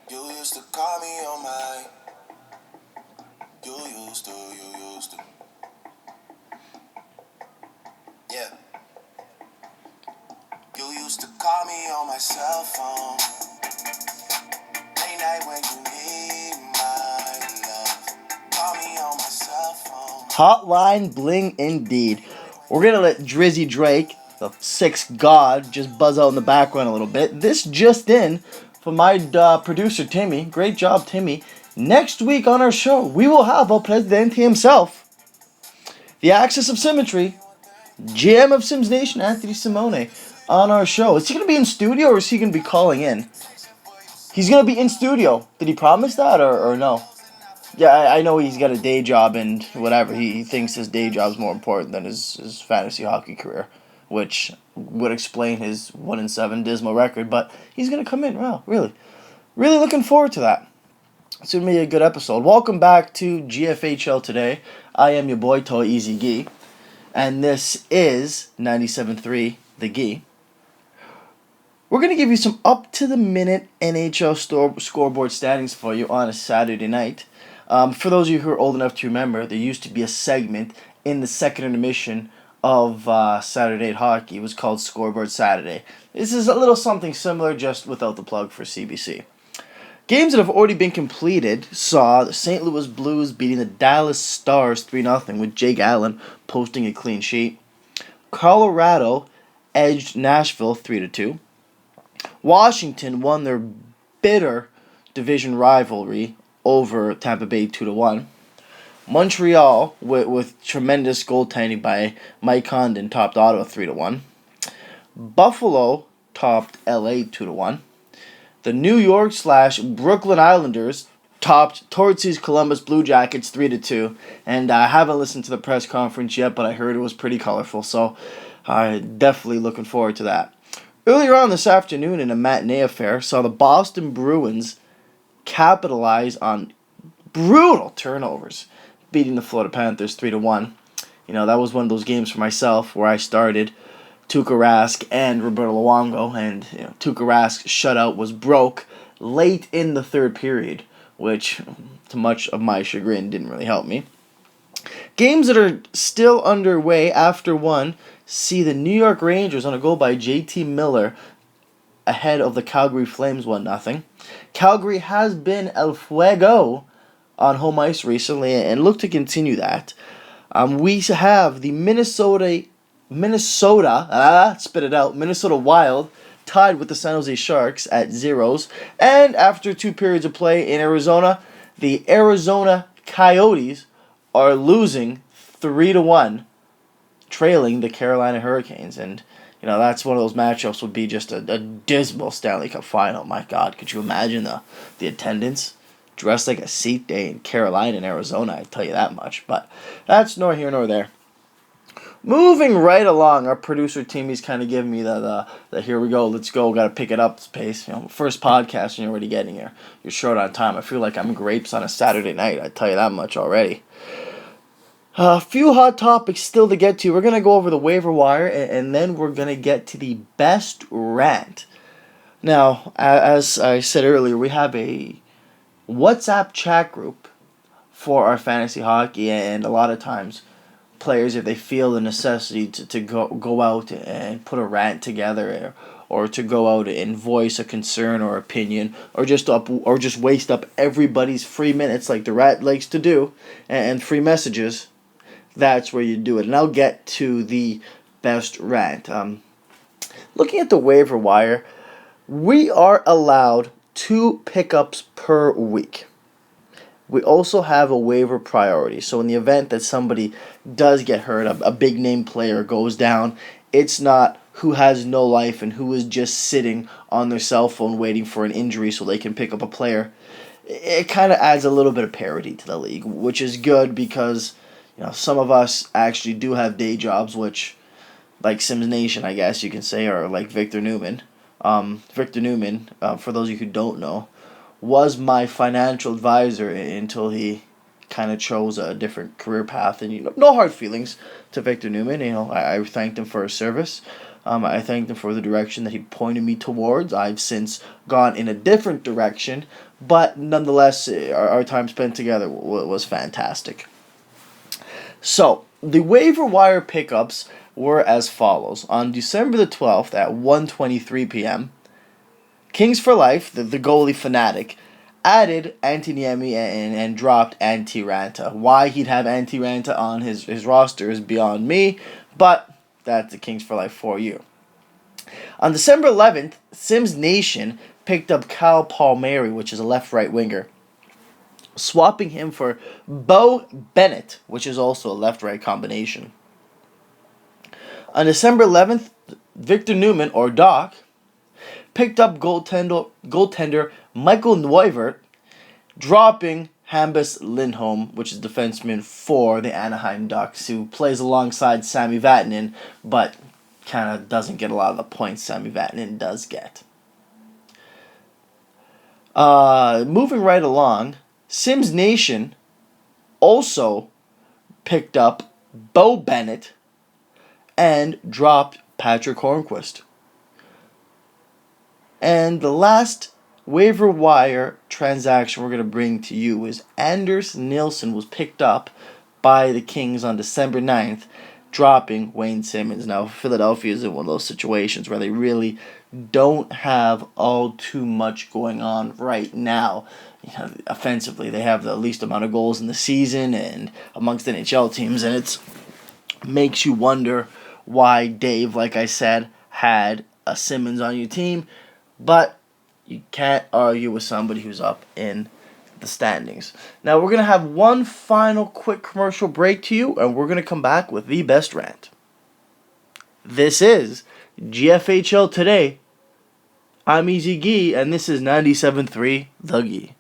You used to call me on my. You used to. Yeah. You used to call me on my cell phone. Late night when you need my love. Call me on my cell phone. Hotline bling indeed. We're gonna let Drizzy Drake, the sixth god, just buzz out in the background a little bit. This just in from my producer Timmy. Great job, Timmy. Next week on our show, we will have El Presidente himself, the Axis of Symmetry, GM of Sims Nation, Anthony Simone, on our show. Is he going to be in studio or is he going to be calling in? He's going to be in studio. Did he promise that or no? Yeah, I know he's got a day job and whatever. He thinks his day job's more important than his fantasy hockey career, which would explain his 1-7 dismal record. But he's going to come in. Wow, really. Really looking forward to that. It's going to be a good episode. Welcome back to GFHL Today. I am your boy, Toa Easy Gee. And this is 97.3 The Gee. We're going to give you some up-to-the-minute NHL scoreboard standings for you on a Saturday night. For those of you who are old enough to remember, there used to be a segment in the second intermission of Saturday Night Hockey. It was called Scoreboard Saturday. This is a little something similar, just without the plug for CBC. Games that have already been completed saw the St. Louis Blues beating the Dallas Stars 3-0 with Jake Allen posting a clean sheet. Colorado edged Nashville 3-2. Washington won their bitter division rivalry over Tampa Bay 2-1. Montreal, with tremendous goaltending by Mike Condon, topped Ottawa 3-1. Buffalo topped LA 2-1. The New York/Brooklyn Islanders topped Torts' Columbus Blue Jackets 3-2, and I haven't listened to the press conference yet, but I heard it was pretty colorful, so I'm definitely looking forward to that. Earlier on this afternoon in a matinee affair, saw the Boston Bruins capitalize on brutal turnovers, beating the Florida Panthers 3-1. You know, that was one of those games for myself where I started Tuukka Rask and Roberto Luongo, and Tuukka Rask's shutout was broke late in the third period, which, to much of my chagrin, didn't really help me. Games that are still underway after one see the New York Rangers on a goal by JT Miller ahead of the Calgary Flames 1-0. Calgary has been El Fuego on home ice recently and look to continue that. We have the Minnesota Wild tied with the San Jose Sharks at 0s. And after 2 periods of play in Arizona, the Arizona Coyotes are losing 3-1, trailing the Carolina Hurricanes. And, that's one of those matchups would be just a dismal Stanley Cup final. My God, could you imagine the attendance? Dressed like a seat day in Carolina and Arizona, I tell you that much. But that's nor here nor there. Moving right along, our producer Timmy's kind of giving me the here we go, let's go, got to pick it up pace. First podcast and you're already getting here. You're short on time. I feel like I'm grapes on a Saturday night. I tell you that much already. A few hot topics still to get to. We're going to go over the waiver wire and then we're going to get to the best rant. Now, as I said earlier, we have a WhatsApp chat group for our fantasy hockey, and a lot of times players, if they feel the necessity to go out and put a rant together or to go out and voice a concern or opinion or just waste up everybody's free minutes like the rat likes to do and free messages, that's where you do it. And I'll get to the best rant. Looking at the waiver wire, we are allowed 2 pickups per week. We also have a waiver priority. So in the event that somebody does get hurt, a big name player goes down, it's not who has no life and who is just sitting on their cell phone waiting for an injury so they can pick up a player. It kind of adds a little bit of parity to the league, which is good because some of us actually do have day jobs, which, like Sims Nation, I guess you can say, or like Victor Newman. Victor Newman, for those of you who don't know, was my financial advisor until he kind of chose a different career path. And no hard feelings to Victor Newman. I thanked him for his service. I thanked him for the direction that he pointed me towards. I've since gone in a different direction, but nonetheless, our time spent together was fantastic. So, the waiver wire pickups were as follows. On December the 12th at 1:23 p.m., Kings for Life, the goalie fanatic, added Antiniemi and dropped Antti Raanta. Why he'd have Antti Raanta on his roster is beyond me, but that's the Kings for Life for you. On December 11th, Sims Nation picked up Cal Palmieri, which is a left-right winger, swapping him for Bo Bennett, which is also a left-right combination. On December 11th, Victor Newman, or Doc, picked up goaltender Michael Neuvirth, dropping Hampus Lindholm, which is defenseman for the Anaheim Ducks, who plays alongside Sami Vatanen, but kind of doesn't get a lot of the points Sami Vatanen does get. Moving right along, Sims Nation also picked up Bo Bennett and dropped Patrick Hornquist. And the last waiver wire transaction we're going to bring to you is Anders Nilsson was picked up by the Kings on December 9th, dropping Wayne Simmons. Now, Philadelphia is in one of those situations where they really don't have all too much going on right now. Offensively, they have the least amount of goals in the season and amongst NHL teams, and it makes you wonder why Dave, like I said, had a Simmons on your team. But you can't argue with somebody who's up in the standings. Now, we're going to have one final quick commercial break to you, and we're going to come back with the best rant. This is GFHL Today. I'm Easy Gee, and this is 97.3 The Gee.